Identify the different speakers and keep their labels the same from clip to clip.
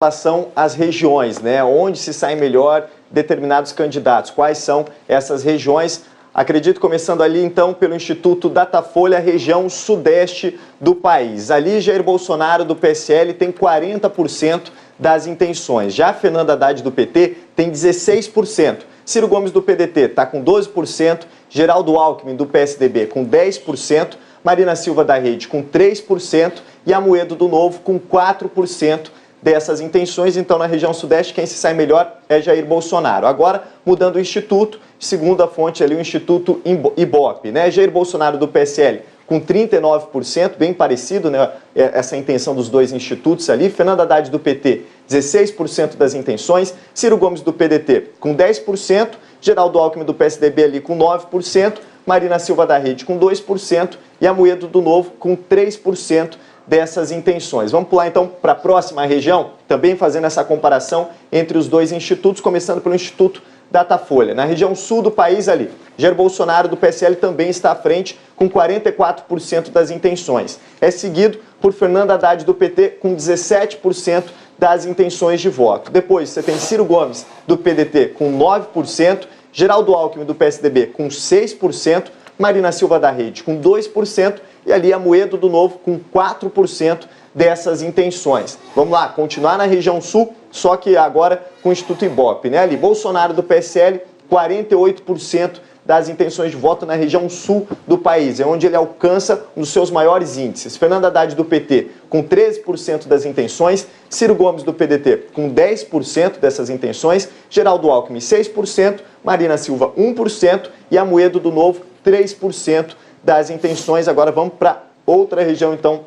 Speaker 1: relação às regiões, né? Onde se saem melhor determinados candidatos, quais são essas regiões? Acredito, começando ali então pelo Instituto Datafolha, região sudeste do país. Ali Jair Bolsonaro do PSL tem 40% das intenções. Já Fernanda Haddad do PT tem 16%. Ciro Gomes do PDT está com 12%, Geraldo Alckmin do PSDB com 10%, Marina Silva da Rede com 3% e Amoedo do Novo com 4% dessas intenções. Então, na região sudeste, quem se sai melhor é Jair Bolsonaro. Agora, mudando o instituto, segundo a fonte ali, o Instituto Ibope, né? Jair Bolsonaro do PSL com 39%, bem parecido, né? Essa intenção dos dois institutos ali. Fernanda Haddad do PT, 16% das intenções. Ciro Gomes do PDT com 10%. Geraldo Alckmin do PSDB ali com 9%. Marina Silva da Rede com 2% e Amoedo do Novo com 3% dessas intenções. Vamos pular então para a próxima região, também fazendo essa comparação entre os dois institutos, começando pelo Instituto Datafolha. Na região sul do país ali, Jair Bolsonaro do PSL também está à frente com 44% das intenções. É seguido por Fernanda Haddad do PT com 17% das intenções de voto. Depois você tem Ciro Gomes do PDT com 9%, Geraldo Alckmin do PSDB com 6%, Marina Silva da Rede com 2% e ali Amoedo do Novo com 4% dessas intenções. Vamos lá, continuar na região sul, só que agora com o Instituto Ibope, né? Ali Bolsonaro do PSL, 48% das intenções de voto na região sul do país, é onde ele alcança um dos seus maiores índices. Fernanda Haddad do PT com 13% das intenções, Ciro Gomes do PDT com 10% dessas intenções, Geraldo Alckmin 6%, Marina Silva 1% e Amoedo do Novo 3% das intenções. Agora vamos para outra região então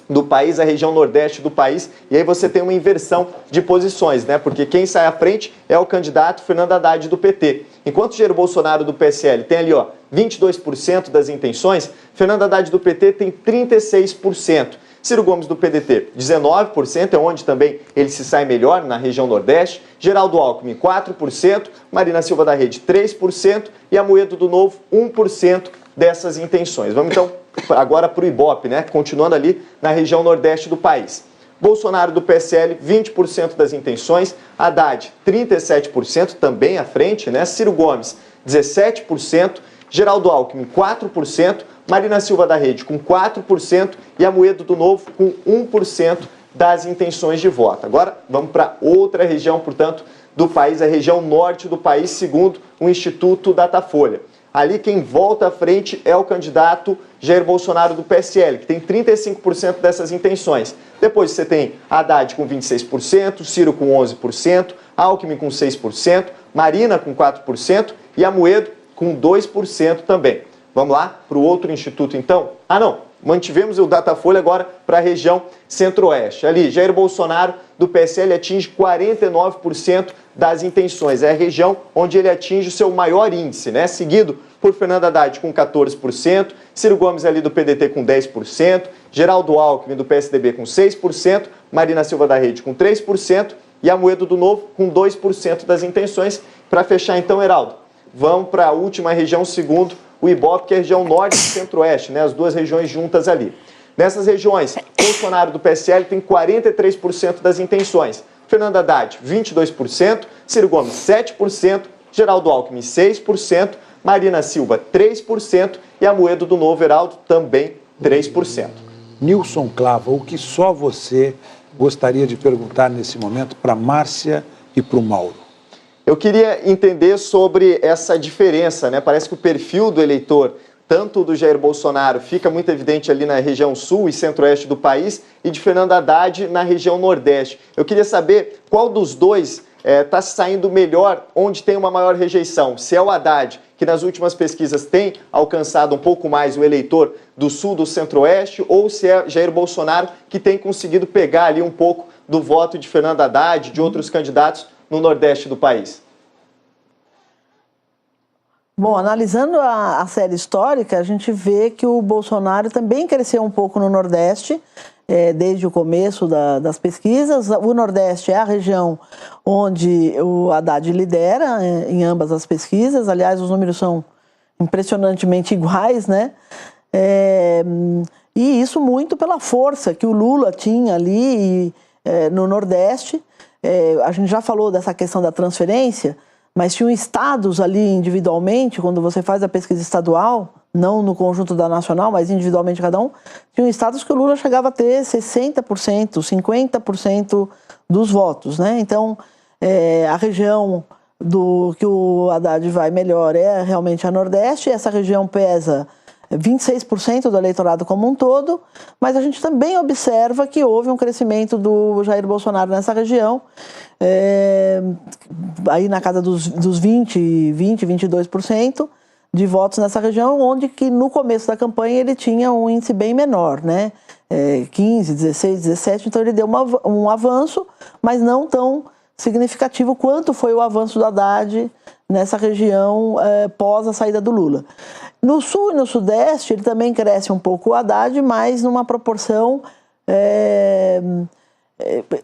Speaker 1: do país, a região nordeste do país, e aí você tem uma inversão de posições, né? Porque quem sai à frente é o candidato Fernando Haddad do PT. Enquanto Jair Bolsonaro do PSL tem ali, 22% das intenções, Fernando Haddad do PT tem 36%. Ciro Gomes do PDT, 19%, é onde também ele se sai melhor na região nordeste. Geraldo Alckmin, 4%, Marina Silva da Rede, 3% e Amoedo do Novo, 1% dessas intenções. Vamos então agora para o Ibope, né? Continuando ali na região nordeste do país. Bolsonaro do PSL, 20% das intenções, Haddad, 37%, também à frente, né? Ciro Gomes, 17%, Geraldo Alckmin, 4%, Marina Silva da Rede com 4% e Amoedo do Novo com 1% das intenções de voto. Agora vamos para outra região, portanto, do país, a região norte do país, segundo o Instituto Datafolha. Ali quem volta à frente é o candidato Jair Bolsonaro do PSL, que tem 35% dessas intenções. Depois você tem Haddad com 26%, Ciro com 11%, Alckmin com 6%, Marina com 4% e Amoedo com 2% também. Vamos lá para o outro instituto então? Mantivemos o Datafolha agora para a região centro-oeste. Ali, Jair Bolsonaro do PSL atinge 49% das intenções. É a região onde ele atinge o seu maior índice, né? Seguido por Fernanda Haddad com 14%, Ciro Gomes ali do PDT com 10%, Geraldo Alckmin do PSDB com 6%, Marina Silva da Rede com 3% e Amoedo do Novo com 2% das intenções. Para fechar então, Heraldo, vamos para a última região, segundo o Ibope, que é a região norte e centro-oeste, né? As duas regiões juntas ali. Nessas regiões, Bolsonaro do PSL tem 43% das intenções, Fernanda Haddad 22%, Ciro Gomes 7%, Geraldo Alckmin 6%, Marina Silva 3% e Amoedo do Novo, Heraldo, também 3%.
Speaker 2: Nilson Clava, o que só você gostaria de perguntar nesse momento para Márcia e para o Mauro?
Speaker 1: Eu queria entender sobre essa diferença, né? Parece que o perfil do eleitor, tanto do Jair Bolsonaro, fica muito evidente ali na região sul e centro-oeste do país, e de Fernando Haddad na região nordeste. Eu queria saber qual dos dois está saindo melhor, onde tem uma maior rejeição. Se é o Haddad, que nas últimas pesquisas tem alcançado um pouco mais o eleitor do sul, do centro-oeste, ou se é Jair Bolsonaro, que tem conseguido pegar ali um pouco do voto de Fernando Haddad, de outros candidatos no nordeste do país.
Speaker 3: Bom, analisando a série histórica, a gente vê que o Bolsonaro também cresceu um pouco no Nordeste, desde o começo das pesquisas. O Nordeste é a região onde o Haddad lidera em ambas as pesquisas. Aliás, os números são impressionantemente iguais, né? E isso muito pela força que o Lula tinha ali no Nordeste. A gente já falou dessa questão da transferência, mas tinham estados ali individualmente, quando você faz a pesquisa estadual, não no conjunto da nacional, mas individualmente cada um, tinham estados que o Lula chegava a ter 60%, 50% dos votos, né? Então, a região que o Haddad vai melhor é realmente a Nordeste, essa região pesa 26% do eleitorado como um todo, mas a gente também observa que houve um crescimento do Jair Bolsonaro nessa região, aí na casa dos 22% de votos nessa região, onde que no começo da campanha ele tinha um índice bem menor, né? 15, 16, 17, então ele deu um avanço, mas não tão significativo quanto foi o avanço do Haddad nessa região pós a saída do Lula. No Sul e no Sudeste, ele também cresce um pouco o Haddad, mas numa proporção,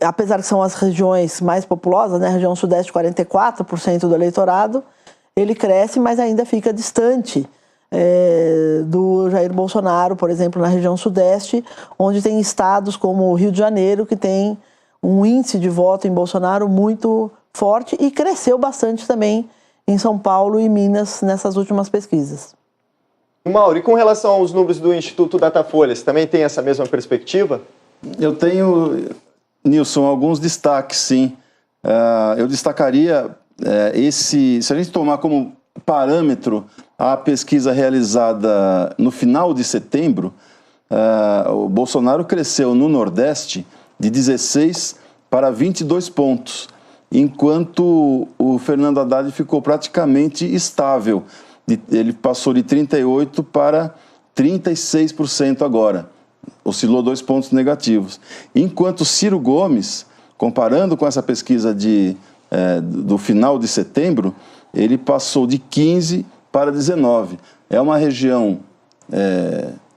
Speaker 3: apesar que são as regiões mais populosas, né? A região Sudeste, 44% do eleitorado, ele cresce, mas ainda fica distante do Jair Bolsonaro, por exemplo, na região Sudeste, onde tem estados como o Rio de Janeiro, que tem um índice de voto em Bolsonaro muito forte e cresceu bastante também em São Paulo e Minas nessas últimas pesquisas.
Speaker 1: Mauro, e com relação aos números do Instituto Datafolha, você também tem essa mesma perspectiva?
Speaker 4: Eu tenho, Nilson, alguns destaques, sim. Eu destacaria se a gente tomar como parâmetro a pesquisa realizada no final de setembro, o Bolsonaro cresceu no Nordeste de 16 para 22 pontos, enquanto o Fernando Haddad ficou praticamente estável. Ele passou de 38% para 36% agora, oscilou 2 pontos negativos. Enquanto Ciro Gomes, comparando com essa pesquisa do final de setembro, ele passou de 15% para 19%. É uma região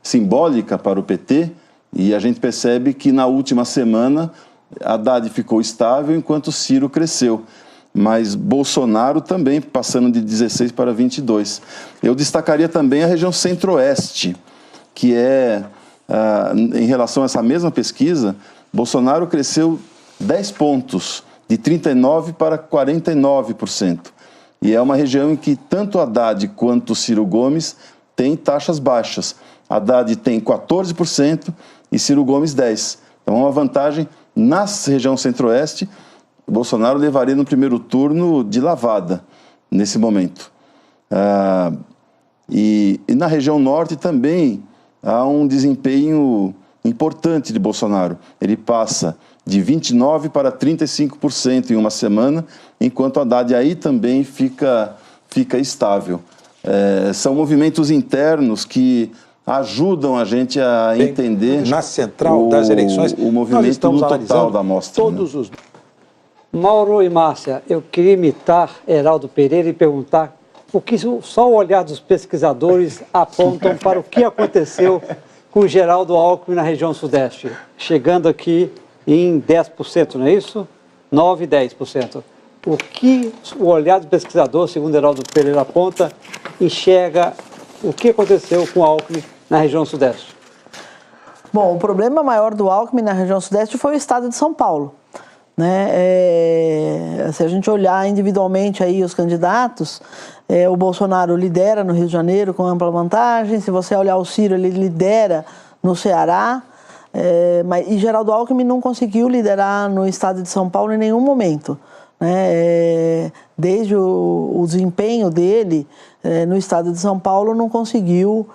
Speaker 4: simbólica para o PT, e a gente percebe que na última semana Haddad ficou estável enquanto Ciro cresceu. Mas Bolsonaro também passando de 16 para 22. Eu destacaria também a região Centro-Oeste, que em relação a essa mesma pesquisa, Bolsonaro cresceu 10 pontos, de 39% para 49%. E é uma região em que tanto Haddad quanto Ciro Gomes têm taxas baixas. Haddad tem 14% e Ciro Gomes 10%. Então é uma vantagem na região Centro-Oeste. Bolsonaro levaria no primeiro turno de lavada, nesse momento. E na região Norte também há um desempenho importante de Bolsonaro. Ele passa de 29% para 35% em uma semana, enquanto Haddad aí também fica estável. São movimentos internos que ajudam a gente a entender
Speaker 2: na central das eleições,
Speaker 4: o movimento no total da amostra.
Speaker 2: Todos os...
Speaker 5: Mauro e Márcia, eu queria imitar Heraldo Pereira e perguntar o que só o olhar dos pesquisadores apontam para o que aconteceu com o Geraldo Alckmin na região Sudeste, chegando aqui em 10%, não é isso? 9%, 10%. O que o olhar do pesquisador, segundo Heraldo Pereira aponta, enxerga o que aconteceu com o Alckmin na região Sudeste?
Speaker 3: Bom, o problema maior do Alckmin na região Sudeste foi o estado de São Paulo. Né? Se a gente olhar individualmente aí os candidatos, o Bolsonaro lidera no Rio de Janeiro com ampla vantagem. Se você olhar o Ciro, ele lidera no Ceará. E Geraldo Alckmin não conseguiu liderar no estado de São Paulo em nenhum momento. Né? Desde o desempenho dele no estado de São Paulo, não conseguiu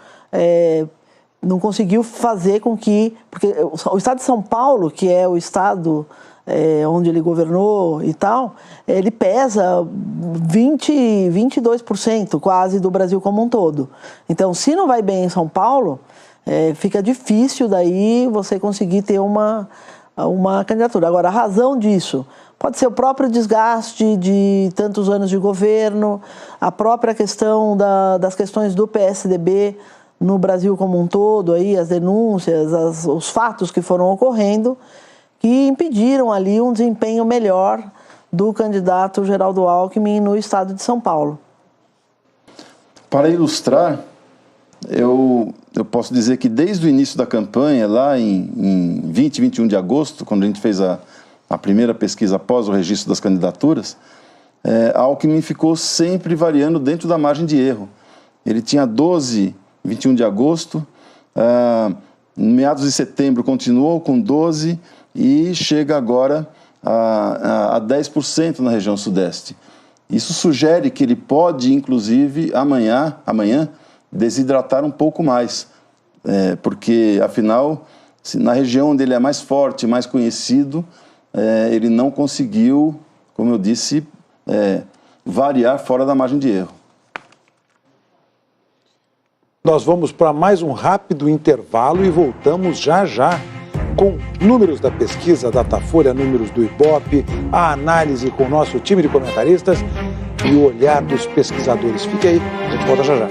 Speaker 3: fazer com que... Porque o estado de São Paulo, que é o estado... onde ele governou e tal, ele pesa 22% quase do Brasil como um todo. Então, se não vai bem em São Paulo, fica difícil daí você conseguir ter uma candidatura. Agora, a razão disso pode ser o próprio desgaste de tantos anos de governo, a própria questão das questões do PSDB no Brasil como um todo, aí, as denúncias, os fatos que foram ocorrendo, que impediram ali um desempenho melhor do candidato Geraldo Alckmin no estado de São Paulo.
Speaker 4: Para ilustrar, eu posso dizer que desde o início da campanha, lá em 20 e 21 de agosto, quando a gente fez a a primeira pesquisa após o registro das candidaturas, a Alckmin ficou sempre variando dentro da margem de erro. Ele tinha 12, 21 de agosto, meados de setembro continuou com 12 e chega agora a 10% na região sudeste. Isso sugere que ele pode, inclusive, amanhã desidratar um pouco mais, porque, afinal, na região onde ele é mais forte, mais conhecido, ele não conseguiu, como eu disse, variar fora da margem de erro.
Speaker 2: Nós vamos para mais um rápido intervalo e voltamos já já com números da pesquisa Datafolha, números do Ibope, a análise com o nosso time de comentaristas e o olhar dos pesquisadores. Fique aí, a gente volta já já.